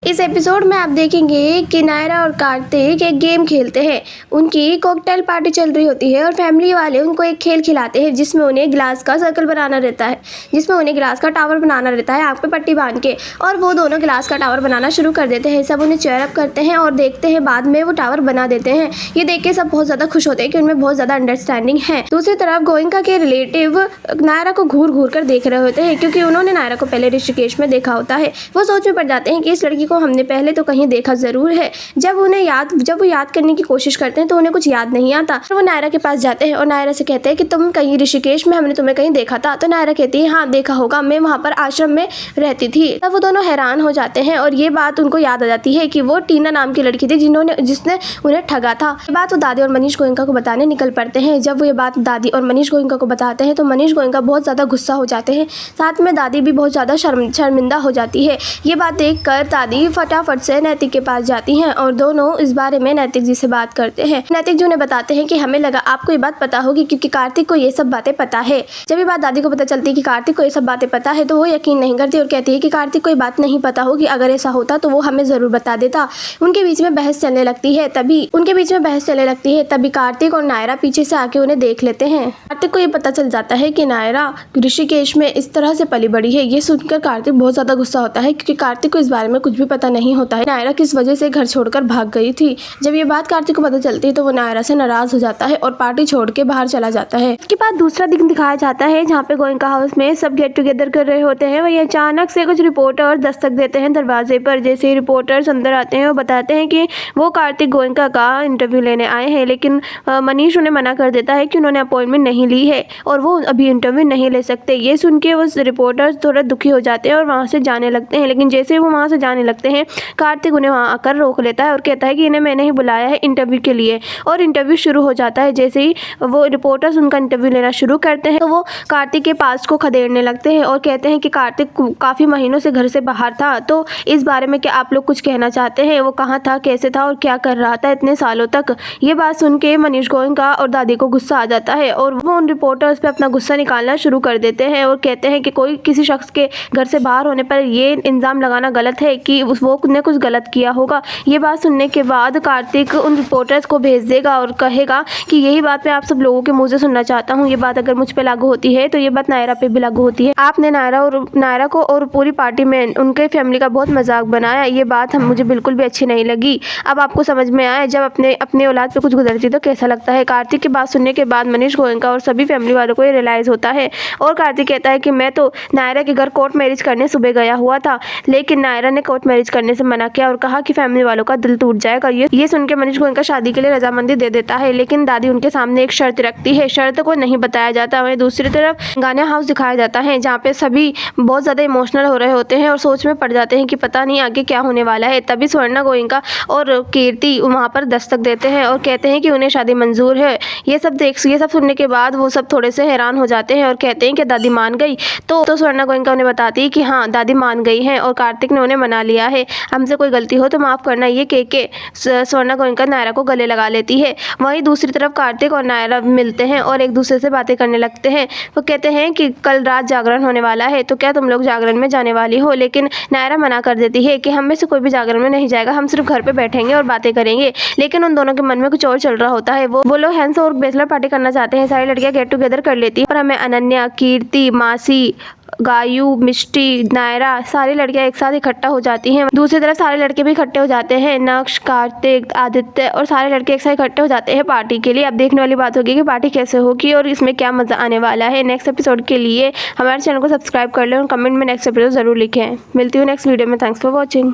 इस एपिसोड में आप देखेंगे कि नायरा और कार्तिक एक गेम खेलते हैं। उनकी कॉकटेल पार्टी चल रही होती है और फैमिली वाले उनको एक खेल खिलाते हैं जिसमें उन्हें ग्लास का सर्कल बनाना रहता है, जिसमें उन्हें ग्लास का टावर बनाना रहता है आँख पे पट्टी बांध के, और वो दोनों ग्लास का टावर बनाना शुरू कर देते हैं। सब उन्हें चेयर अप करते हैं और देखते हैं बाद में वो टावर बना देते हैं। ये देख के सब बहुत ज़्यादा खुश होते हैं कि उनमें बहुत ज़्यादा अंडरस्टैंडिंग है। दूसरी तरफ गोयनका के रिलेटिव नायरा को घूर घूर कर देख रहे होते हैं क्योंकि उन्होंने नायरा को पहले ऋषिकेश में देखा होता है। वो सोच में पड़ जाते हैं कि इस लड़की को हमने पहले तो कहीं देखा जरूर है। जब वो याद करने की कोशिश करते हैं तो उन्हें कुछ याद नहीं आता। वो नायरा के पास जाते हैं और नायरा से कहते हैं कि तुम कहीं ऋषिकेश में हमने तुम्हें कहीं देखा था। तो नायरा कहती है हाँ देखा होगा, मैं वहाँ पर आश्रम में रहती थी। तब वो दोनों हैरान हो जाते हैं और ये बात उनको याद आ जाती है कि वो टीना नाम की लड़की थी जिसने उन्हें ठगा था। ये बात वो दादी और मनीष गोयनका को बताने निकल पड़ते हैं। जब वो ये बात दादी और मनीष गोयनका को बताते हैं तो मनीष गोयनका बहुत ज़्यादा गुस्सा हो जाते हैं, साथ में दादी भी बहुत ज़्यादा शर्मिंदा हो जाती है। ये बात देखकर दादी फटाफट से नैतिक के पास जाती हैं और दोनों इस बारे में नैतिक जी से बात करते हैं। नैतिक जी उन्हें बताते हैं कि हमें लगा आपको ये बात पता होगी क्योंकि कार्तिक को ये सब बातें पता है। जब ये बात दादी को पता चलती है कि कार्तिक को ये सब बातें पता है तो वो यकीन नहीं करती और कहती है कि कार्तिक को ये बात नहीं पता होगी, अगर ऐसा होता तो वो हमें ज़रूर बता देता। उनके बीच में बहस चलने लगती है। तभी कार्तिक और नायरा पीछे से आके उन्हें देख लेते हैं। कार्तिक को ये पता चल जाता है कि नायरा ऋषिकेश में इस तरह से पली बड़ी है। ये सुनकर कार्तिक बहुत ज़्यादा गुस्सा होता है क्योंकि कार्तिक को इस बारे में कुछ भी पता नहीं होता है नायरा किस वजह से घर छोड़कर भाग गई थी। जब ये बात कार्तिक को पता चलती है तो वो नायरा से नाराज हो जाता है और पार्टी छोड़ के बाहर चला जाता है। इसके बाद दूसरा दिन दिखाया जाता है जहाँ पे गोयनका हाउस में सब गेट टुगेदर कर रहे होते हैं। वही अचानक से कुछ रिपोर्टर दस्तक देते हैं दरवाजे पर। जैसे ही रिपोर्टर्स अंदर आते हैं वो बताते हैं कि वो कार्तिक गोयनका का इंटरव्यू लेने आए हैं, लेकिन मनीष उन्हें मना कर देता है कि उन्होंने अपॉइंटमेंट नहीं ली है और वो अभी इंटरव्यू नहीं ले सकते। ये सुन के वो रिपोर्टर्स थोड़ा दुखी हो जाते हैं और वहाँ से जाने लगते हैं। लेकिन जैसे ही वो वहाँ से जाने लगते हैं कार्तिक उन्हें वहाँ आकर रोक लेता है और कहता है कि इन्हें मैंने ही बुलाया है इंटरव्यू के लिए, और इंटरव्यू शुरू हो जाता है। जैसे ही वो रिपोर्टर्स उनका इंटरव्यू लेना शुरू करते हैं तो वो कार्तिक के पास को खदेड़ने लगते हैं और कहते हैं कि कार्तिक काफ़ी महीनों से घर से बाहर था, तो इस बारे में क्या आप लोग कुछ कहना चाहते हैं? वो कहाँ था, कैसे था और क्या कर रहा था इतने सालों तक? ये बात सुन के मनीष गोयनका और दादी को गुस्सा आ जाता है और वो उन रिपोर्टर्स पे अपना गुस्सा निकालना शुरू कर देते हैं और कहते हैं कि कोई किसी शख्स के घर से बाहर होने पर ये इल्ज़ाम लगाना गलत है कि वो ने कुछ गलत किया होगा। ये बात सुनने के बाद कार्तिक उन रिपोर्टर्स को भेज देगा और कहेगा कि यही बात मैं आप सब लोगों के मुँह से सुनना चाहता हूँ। ये बात अगर मुझ पर लागू होती है तो ये बात नायरा पे भी लागू होती है। आपने नायरा को और पूरी पार्टी में उनके फैमिली का बहुत मजाक बनाया। ये बात मुझे बिल्कुल भी अच्छी नहीं लगी। अब आपको समझ में आया जब अपने औलाद पे कुछ गुजरती तो कैसा लगता है। कार्तिक की बात सुनने के बाद मनीष गोयनका और सभी फैमिली वालों को ये रियलाइज़ होता है और कार्तिक कहता है कि मैं तो नायरा के घर कोर्ट मैरिज करने सुबह गया हुआ था, लेकिन नायरा ने कोर्ट मैरिज करने से मना किया और कहा कि फैमिली वालों का दिल टूट जाएगा। ये सुन के मनीष गोयनका शादी के लिए रजामंदी दे देता है, लेकिन दादी उनके सामने एक शर्त रखती है। शर्त को नहीं बताया जाता। वहीं दूसरी तरफ गाना हाउस दिखाया जाता है जहाँ पे सभी बहुत ज़्यादा इमोशनल हो रहे होते हैं और सोच में पड़ जाते हैं कि पता नहीं आगे क्या होने वाला है। तभी स्वर्णा गोयनका और कीर्ति वहाँ पर दस्तक देते हैं और कहते हैं कि उन्हें शादी मंजूर है। ये सब सुनने के बाद वो सब थोड़े से हैरान हो जाते हैं और कहते हैं कि दादी मान गई। तो स्वर्णा गोयनका उन्हें बताती है कि हाँ दादी मान गई हैं और कार्तिक ने उन्हें मना लिया है, हमसे कोई गलती हो तो माफ़ करना। ये कह के स्वर्णा गोयनका नायरा को गले लगा लेती है। वहीं दूसरी तरफ कार्तिक और नायरा मिलते हैं और एक दूसरे से बातें करने लगते हैं। वो कहते हैं कि कल रात जागरण होने वाला है तो क्या तुम लोग जागरण में जाने वाली हो? लेकिन नायरा मना कर देती है कि हम में से कोई भी जागरण में नहीं जाएगा, हम सिर्फ घर पे बैठेंगे और बातें करेंगे। लेकिन उन दोनों के मन में कुछ और चल रहा होता है। वो लोग हैंस और बैचलर पार्टी करना चाहते हैं। सारी लड़कियां गेट टुगेदर कर लेती है और हमें अनन्या, कीर्ति, मासी, गायू, मिष्टी, नायरा सारी लड़कियां एक साथ इकट्ठा हो जाती हैं। दूसरी तरफ सारे लड़के भी इकट्ठे हो जाते हैं। नक्श, कार्तिक, आदित्य और सारे लड़के एक साथ इकट्ठे हो जाते हैं पार्टी के लिए। अब देखने वाली बात होगी कि पार्टी कैसे होगी और इसमें क्या मजा आने वाला है। नेक्स्ट एपिसोड के लिए हमारे चैनल को सब्सक्राइब कर लें और कमेंट में नेक्स्ट एपिसोड जरूर लिखें। मिलती हूँ नेक्स्ट वीडियो में। Thanks for watching.